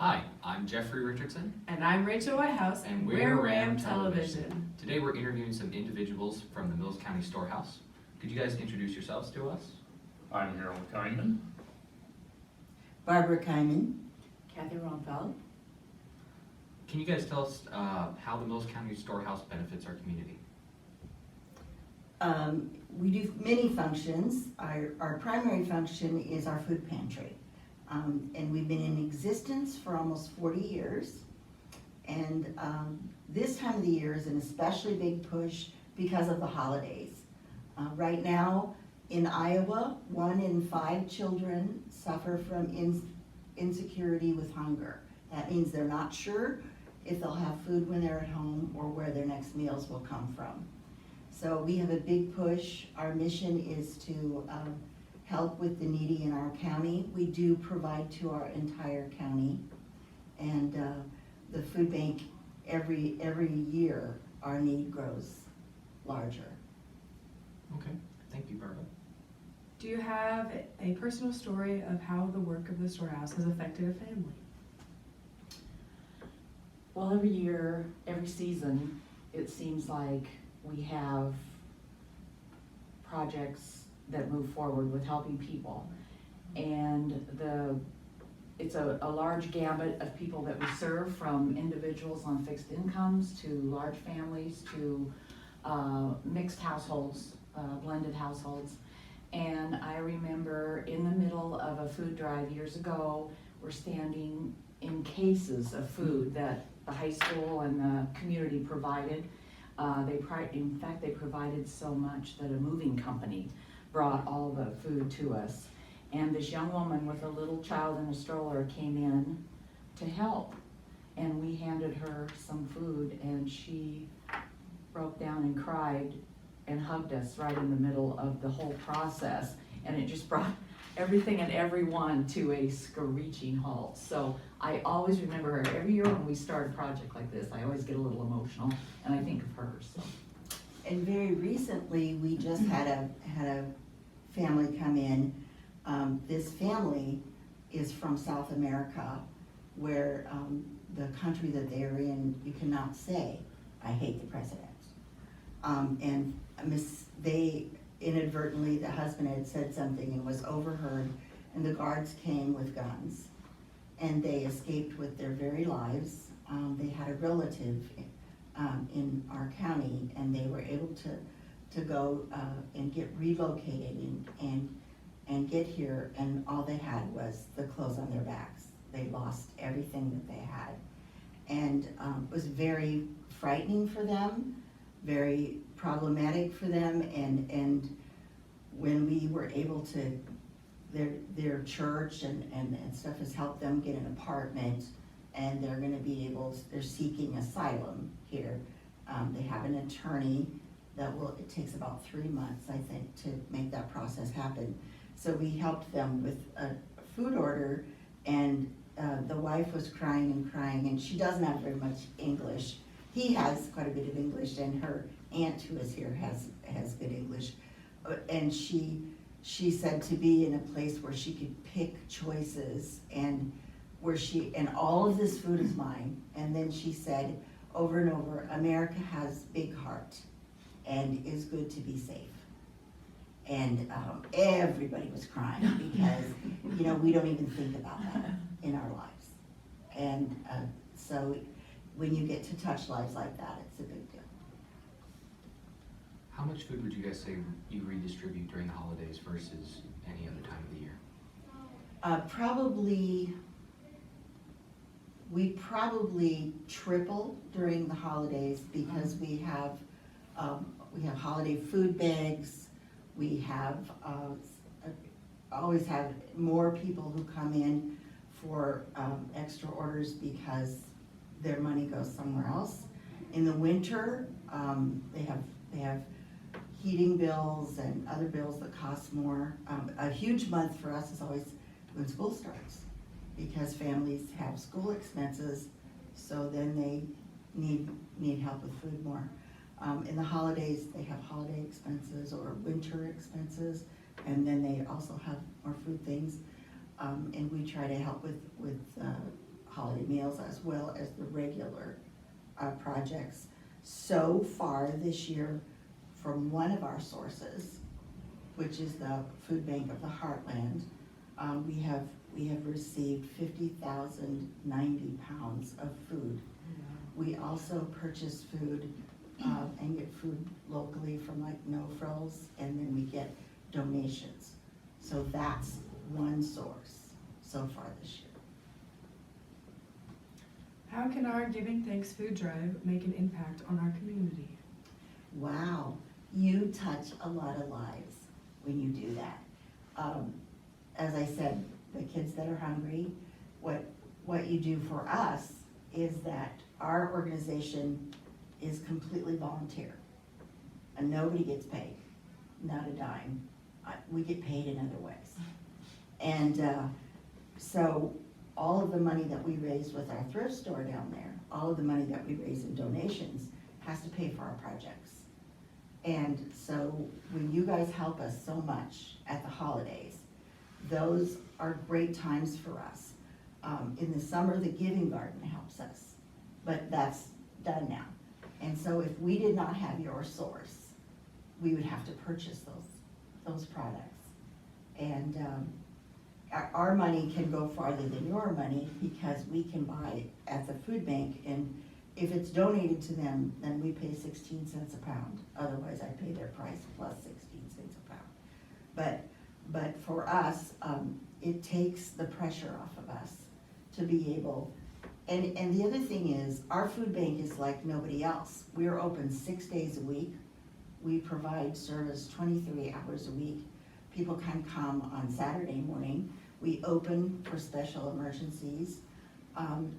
Hi, I'm Jeffrey Richardson, And I'm Rachel Whitehouse, and we're Ram Television. Today we're interviewing some individuals from the Mills County Storehouse. Could you guys introduce yourselves to us? I'm Harold Kyman. Barbara Kyman. Kathy Ronfeld. Can you guys tell us how the Mills County Storehouse benefits our community? We do many functions. Our primary function is our food pantry. And we've been in existence for almost 40 years. And this time of the year is an especially big push because of the holidays. Right now in Iowa, 1 in 5 children suffer from insecurity with hunger. That means they're not sure if they'll have food when they're at home or where their next meals will come from. So we have a big push. Our mission is to help with the needy in our county. We do provide to our entire county. And the food bank, every year, our need grows larger. Okay, thank you, Barbara. Do you have a personal story of how the work of the storehouse has affected a family? Well, every year, every season, it seems like we have projects that move forward with helping people. And it's a large gamut of people that we serve, from individuals on fixed incomes to large families to mixed households, blended households. And I remember in the middle of a food drive years ago, we're standing in cases of food that the high school and the community provided. In fact, they provided so much that a moving company brought all the food to us. And this young woman with a little child in a stroller came in to help. And we handed her some food, and she broke down and cried and hugged us right in the middle of the whole process. And it just brought everything and everyone to a screeching halt. So I always remember her. Every year when we start a project like this, I always get a little emotional, and I think of her. So. And very recently, we just had a family come in. This family is from South America, where the country that they're in, you cannot say, "I hate the president." And they inadvertently, the husband had said something and was overheard, and the guards came with guns, and they escaped with their very lives. They had a relative in our county, and they were able to go and get relocated and get here, and all they had was the clothes on their backs. They lost everything that they had. And it was very frightening for them, very problematic for them, and when we were able to, their church and stuff has helped them get an apartment, and they're gonna be they're seeking asylum here. They have an attorney it takes about 3 months, I think, to make that process happen. So we helped them with a food order, and the wife was crying, and she doesn't have very much English. He has quite a bit of English, and her aunt who is here has good English. And she said to be in a place where she could pick choices, and all of this food is mine. And then she said over and over, America has big heart and is good to be safe. And everybody was crying because, we don't even think about that in our lives. And so when you get to touch lives like that, it's a big deal. How much food would you guys say you redistribute during the holidays versus any other time of the year? We probably triple during the holidays because we have holiday food bags. We have always have more people who come in for extra orders because their money goes somewhere else. In the winter, they have heating bills and other bills that cost more. A huge month for us is always when school starts, because families have school expenses, so then they need help with food more. In the holidays, they have holiday expenses or winter expenses, and then they also have more food things. And we try to help with holiday meals as well as the regular projects. So far this year, from one of our sources, which is the Food Bank of the Heartland, we have received 50,090 pounds of food. We also purchase food and get food locally from like No Frills, and then we get donations. So that's one source so far this year. How can our Giving Thanks food drive make an impact on our community? Wow, you touch a lot of lives when you do that. As I said, the kids that are hungry, what you do for us is that our organization is completely volunteer. And nobody gets paid, not a dime. We get paid in other ways. And so all of the money that we raise with our thrift store down there, all of the money that we raise in donations has to pay for our projects. And so when you guys help us so much at the holidays, those are great times for us. In the summer, the Giving Garden helps us, but that's done now. And so if we did not have your source, we would have to purchase those products. And our money can go farther than your money because we can buy at the food bank, and if it's donated to them, then we pay 16 cents a pound. Otherwise, I pay their price plus 16 cents a pound. But for us, it takes the pressure off of us to be able, and the other thing is, our food bank is like nobody else. We're open 6 days a week. We provide service 23 hours a week. People can come on Saturday morning. We open for special emergencies.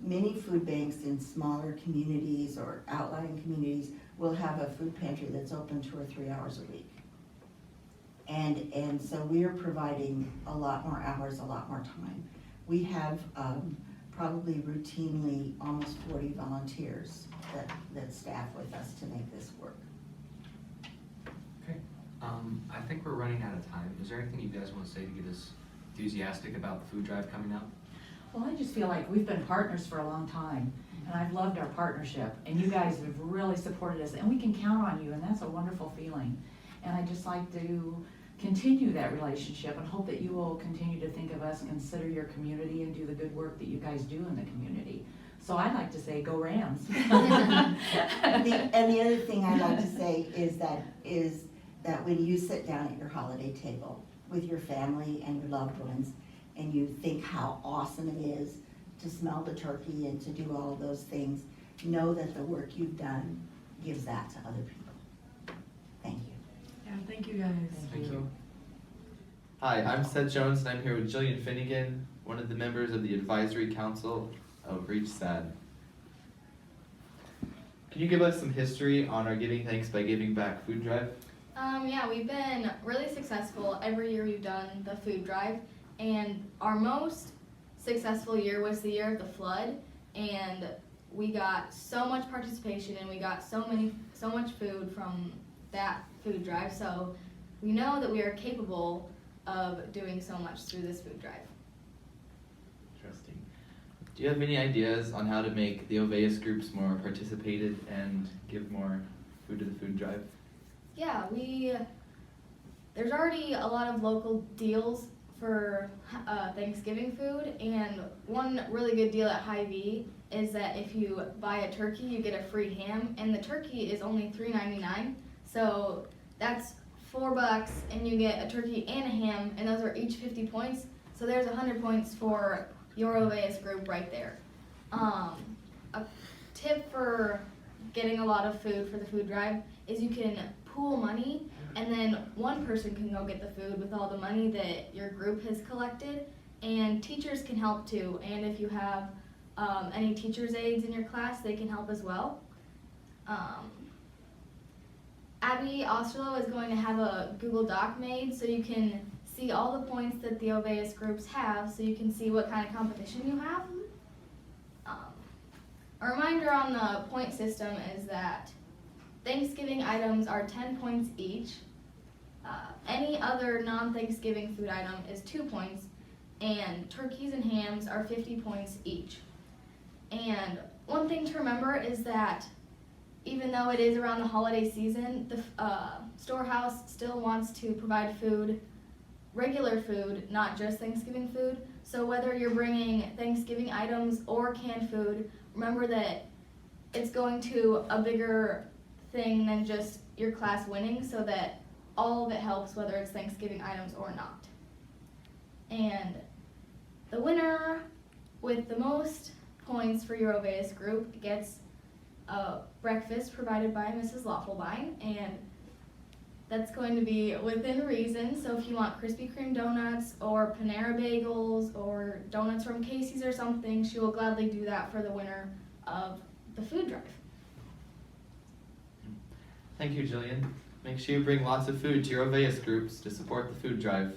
Many food banks in smaller communities or outlying communities will have a food pantry that's open 2 or 3 hours a week. And so we are providing a lot more hours, a lot more time. We have probably routinely almost 40 volunteers that staff with us to make this work. Okay. I think we're running out of time. Is there anything you guys want to say to get us enthusiastic about the food drive coming up? Well, I just feel like we've been partners for a long time, and I've loved our partnership, and you guys have really supported us, and we can count on you, and that's a wonderful feeling. And I'd just like to continue that relationship and hope that you will continue to think of us, consider your community, and do the good work that you guys do in the community. So I'd like to say, go Rams. And the other thing I'd like to say is that when you sit down at your holiday table with your family and your loved ones, and you think how awesome it is to smell the turkey and to do all of those things, know that the work you've done gives that to other people. Thank you. Yeah, thank you guys. Thank you. Hi, I'm Seth Jones, and I'm here with Jillian Finnegan, one of the members of the Advisory Council of Reach SAD. Can you give us some history on our Giving Thanks by Giving Back food drive? Yeah, we've been really successful. Every year we've done the food drive, and our most successful year was the year of the flood, and we got so much participation and we got so much food from that food drive. So we know that we are capable of doing so much through this food drive. Interesting. Do you have any ideas on how to make the Oveus groups more participated and give more food to the food drive? Yeah, there's already a lot of local deals for Thanksgiving food, and one really good deal at Hy-Vee is that if you buy a turkey, you get a free ham, and the turkey is only $3.99, so that's $4, and you get a turkey and a ham, and those are each 50 points, so there's 100 points for your Oveus group right there. A tip for getting a lot of food for the food drive is you can pool money, and then one person can go get the food with all the money that your group has collected, and teachers can help too, and if you have any teacher's aides in your class, they can help as well. Abby Osterloh is going to have a Google Doc made so you can see all the points that the Oveus groups have, so you can see what kind of competition you have. A reminder on the point system is that Thanksgiving items are 10 points each. Any other non-Thanksgiving food item is 2 points, and turkeys and hams are 50 points each. And one thing to remember is that even though it is around the holiday season, the storehouse still wants to provide food, regular food, not just Thanksgiving food. So whether you're bringing Thanksgiving items or canned food, remember that it's going to a bigger thing than just your class winning, so that all of it helps, whether it's Thanksgiving items or not. And the winner with the most points for your Oveus group gets a breakfast provided by Mrs. Loffelbein, and that's going to be within reason. So if you want Krispy Kreme donuts or Panera bagels or donuts from Casey's or something, she will gladly do that for the winner of the food drive. Thank you, Jillian. Make sure you bring lots of food to your Oveus groups to support the food drive.